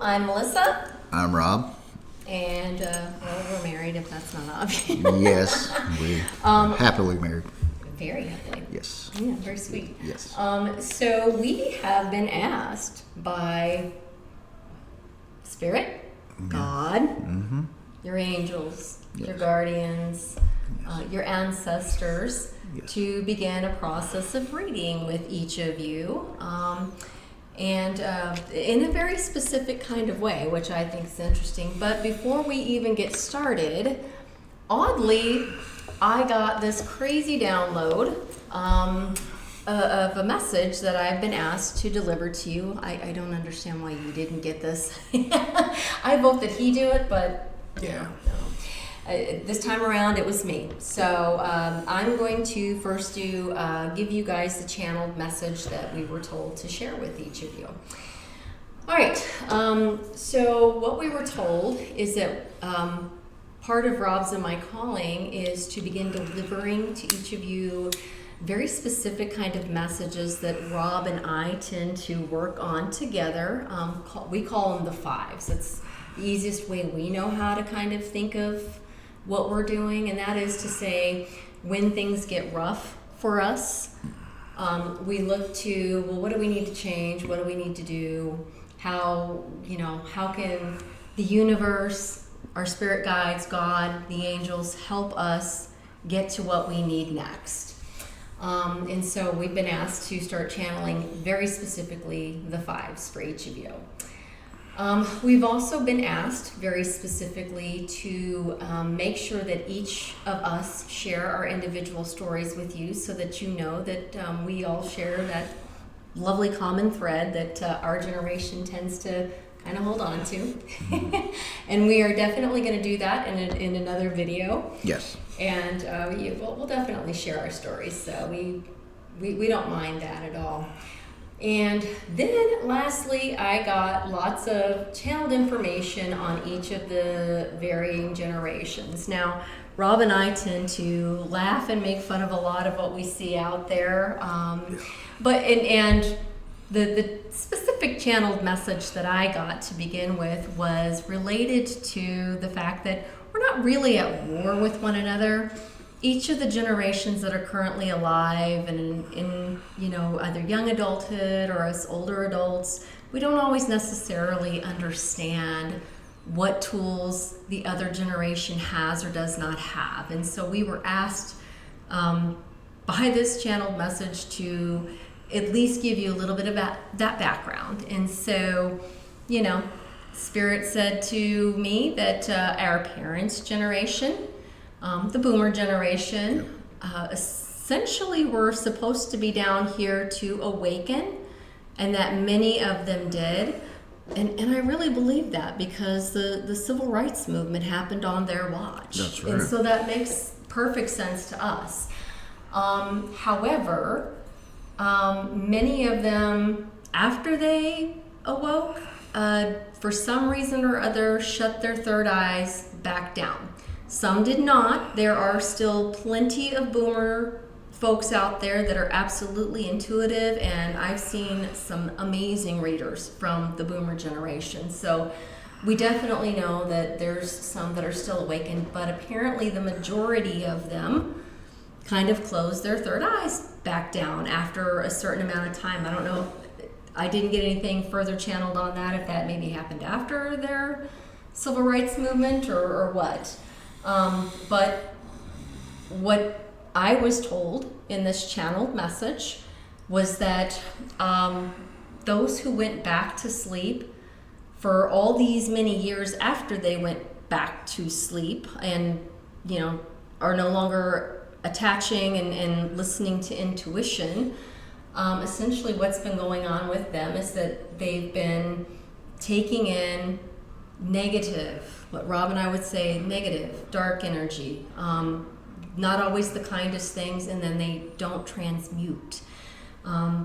I'm Melissa, I'm Rob. and well, we're married if that's not obvious. Yes, we happily married. Very happily. Yes. Yeah, very sweet. Yes. So we have been asked by Spirit, God, your angels, your Yes. guardians, your ancestors, Yes. to begin a process of reading with each of you. And in a very specific kind of way, which I think is interesting. But before we even get started, oddly, I got this crazy download of a message that I've been asked to deliver to you. I don't understand why you didn't get this. I vote that he do it, but Yeah. this time around it was me. So I'm going to first give you guys the channeled message that we were told to share with each of you. All right, so what we were told is that part of Rob's and my calling is to begin delivering to each of you very specific kind of messages that Rob and I tend to work on together. We call them the fives. It's the easiest way we know how to kind of think of what we're doing, and that is to say, when things get rough for us, we look to, well, what do we need to change? What do we need to do? How can the universe, our spirit guides, God, the angels, help us get to what we need next? And so we've been asked to start channeling very specifically the fives for each of you. We've also been asked very specifically to make sure that each of us share our individual stories with you, so that you know that we all share that lovely common thread that our generation tends to kind of hold on to. And we are definitely going to do that in another video. Yes. And we'll definitely share our stories, so we don't mind that at all. And then lastly, I got lots of channeled information on each of the varying generations. Now, Rob and I tend to laugh and make fun of a lot of what we see out there. But the specific channeled message that I got to begin with was related to the fact that we're not really at war with one another. Each of the generations that are currently alive and in either young adulthood or as older adults, we don't always necessarily understand what tools the other generation has or does not have. And so we were asked by this channeled message to at least give you a little bit of that background. And so, Spirit said to me that our parents' generation, the boomer generation, essentially were supposed to be down here to awaken, and that many of them did. And I really believe that, because the civil rights movement happened on their watch. That's right. And so that makes perfect sense to us. However, many of them, after they awoke, for some reason or other, shut their third eyes back down. Some did not. There are still plenty of boomer folks out there that are absolutely intuitive, and I've seen some amazing readers from the boomer generation. So we definitely know that there's some that are still awakened, but apparently the majority of them kind of closed their third eyes back down after a certain amount of time. I don't know. I didn't get anything further channeled on that, if that maybe happened after their civil rights movement or what. But what I was told in this channeled message was that those who went back to sleep for all these many years after they went back to sleep and, are no longer attaching and listening to intuition, essentially what's been going on with them is that they've been taking in negative, what Rob and I would say, negative, dark energy, not always the kindest things, and then they don't transmute,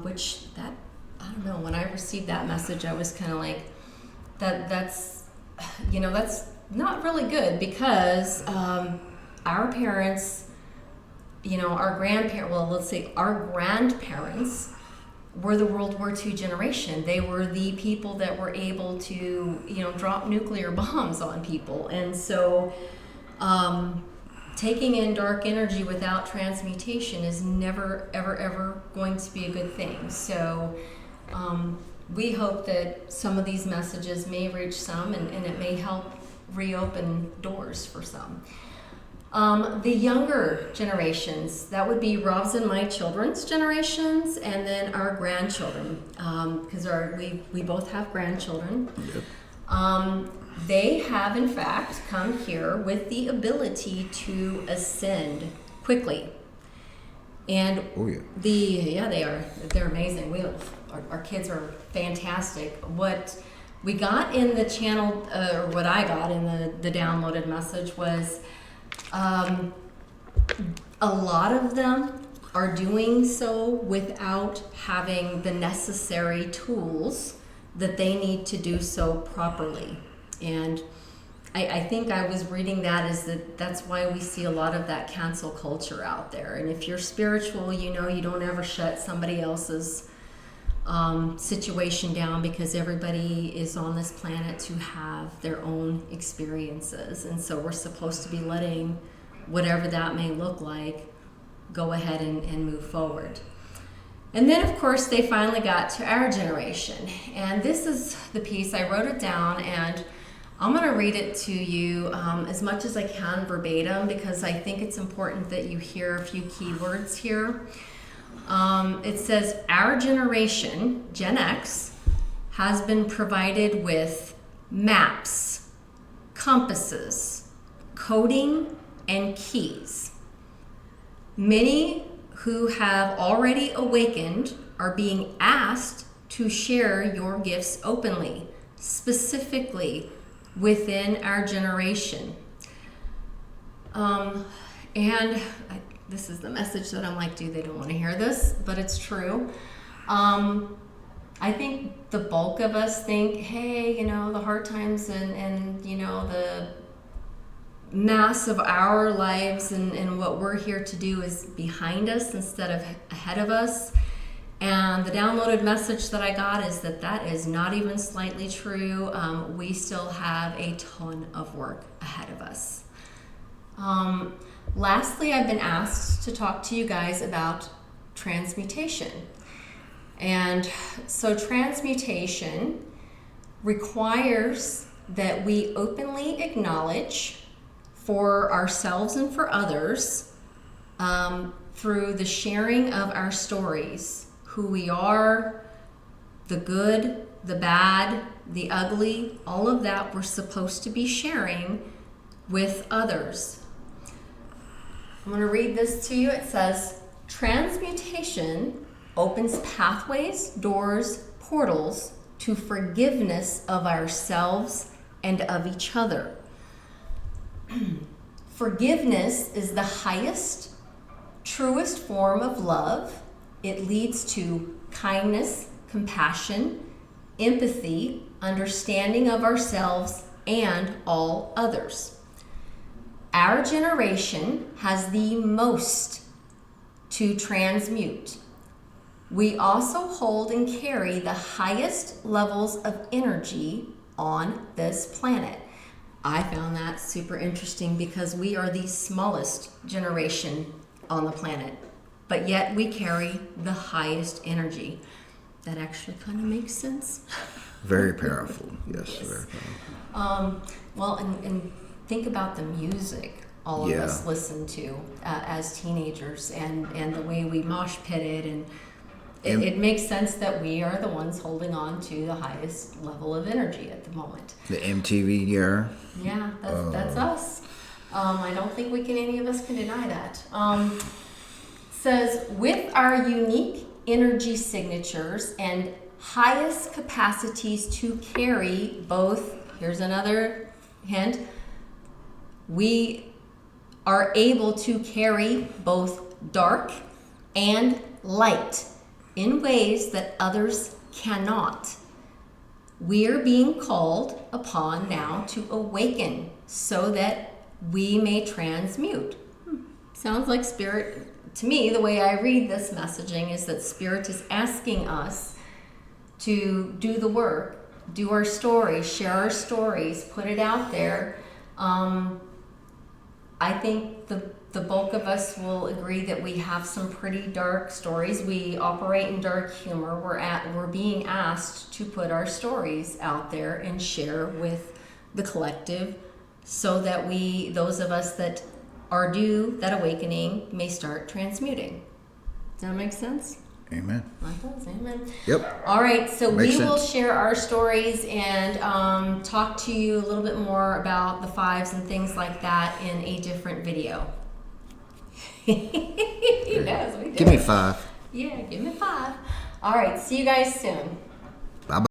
which I don't know, when I received that message, I was kind of like, that's not really good, because our parents, our grandparents, well, let's say our grandparents were the World War II generation. They were the people that were able to, drop nuclear bombs on people. And so taking in dark energy without transmutation is never, ever, ever going to be a good thing. So we hope that some of these messages may reach some, and it may help reopen doors for some. The younger generations, that would be Rob's and my children's generations, and then our grandchildren, because we both have grandchildren. Yep. They have, in fact, come here with the ability to ascend quickly. And Oh, yeah. they are. They're amazing. Our kids are fantastic. What we got in the channel, or what I got in the downloaded message was a lot of them are doing so without having the necessary tools that they need to do so properly. And I think I was reading that's why we see a lot of that cancel culture out there. And if you're spiritual, you don't ever shut somebody else's situation down, because everybody is on this planet to have their own experiences. And so we're supposed to be letting whatever that may look like go ahead and move forward. And then, of course, they finally got to our generation. And this is the piece. I wrote it down, and I'm going to read it to you as much as I can verbatim, because I think it's important that you hear a few key words here. It says, our generation, Gen X, has been provided with maps, compasses, coding, and keys. Many who have already awakened are being asked to share your gifts openly, specifically within our generation. This is the message that I'm like, dude, they don't want to hear this, but it's true. I think the bulk of us think, hey, the hard times and the mass of our lives and what we're here to do is behind us instead of ahead of us. And the downloaded message that I got is that is not even slightly true. We still have a ton of work ahead of us. Lastly, I've been asked to talk to you guys about transmutation. And so transmutation requires that we openly acknowledge for ourselves and for others, through the sharing of our stories, who we are, the good, the bad, the ugly, all of that we're supposed to be sharing with others. I'm going to read this to you. It says, transmutation opens pathways, doors, portals to forgiveness of ourselves and of each other. Forgiveness is the highest, truest form of love. It leads to kindness, compassion, empathy, understanding of ourselves and all others. Our generation has the most to transmute. We also hold and carry the highest levels of energy on this planet. I found that super interesting because we are the smallest generation on the planet, but yet we carry the highest energy. That actually kind of makes sense. Very powerful. Yes, Yes. very powerful. Well, and think about the music all of us listen to as teenagers, and the way we mosh pitted, and it makes sense that we are the ones holding on to the highest level of energy at the moment. The MTV era. Yeah, that's us. I don't think any of us can deny that. Says, with our unique energy signatures and highest capacities to carry both, here's another hint, we are able to carry both dark and light in ways that others cannot. We are being called upon now to awaken so that we may transmute. Sounds like spirit to me, the way I read this messaging is that Spirit is asking us to do the work, do our stories, share our stories, put it out there. I think the bulk of us will agree that we have some pretty dark stories. We operate in dark humor. We're being asked to put our stories out there and share with the collective, so that those of us that are due that awakening, may start transmuting. Does that make sense? Amen. That does, amen. Yep. All right, so Makes we will sense. share our stories and talk to you a little bit more about the fives and things like that in a different video. He knows, we do. Give me 5. Yeah, give me 5. All right, see you guys soon.